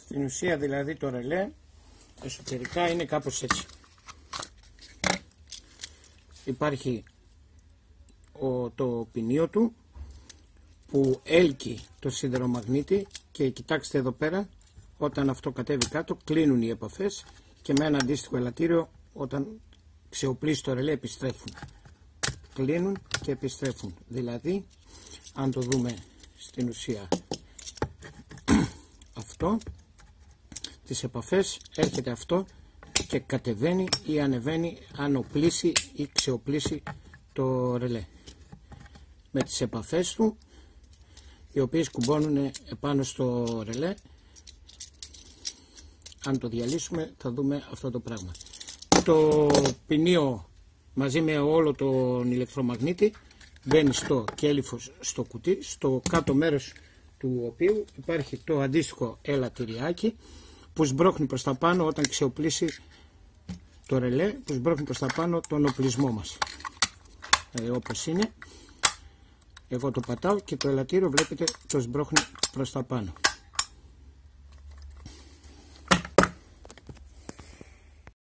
Στην ουσία δηλαδή το ρελέ εσωτερικά είναι κάπως έτσι. Υπάρχει το ποινίο του που έλκει το σιδερομαγνήτη και κοιτάξτε εδώ πέρα, όταν αυτό κατέβει κάτω κλείνουν οι επαφές και με ένα αντίστοιχο ελαττήριο όταν ξεοπλίσει το ρελέ επιστρέφουν. Κλείνουν και επιστρέφουν. Δηλαδή αν το δούμε στην ουσία αυτό, τις επαφές έρχεται αυτό και κατεβαίνει ή ανεβαίνει αν οπλίσει ή ξεοπλίσει το ρελέ με τις επαφές του, οι οποίες κουμπώνουν επάνω στο ρελέ. Αν το διαλύσουμε θα δούμε αυτό το πράγμα. Το ποινίο μαζί με όλο τον ηλεκτρομαγνήτη μπαίνει στο κέλυφος, στο κουτί, στο κάτω μέρος του οποίου υπάρχει το αντίστοιχο ελαττηριάκι που σμπρώχνει προς τα πάνω όταν ξεοπλίσει το ρελέ, που σμπρώχνει προς τα πάνω τον οπλισμό μας. Όπως είναι, εγώ το πατάω και το ελαττήριο βλέπετε το σμπρώχνει προς τα πάνω.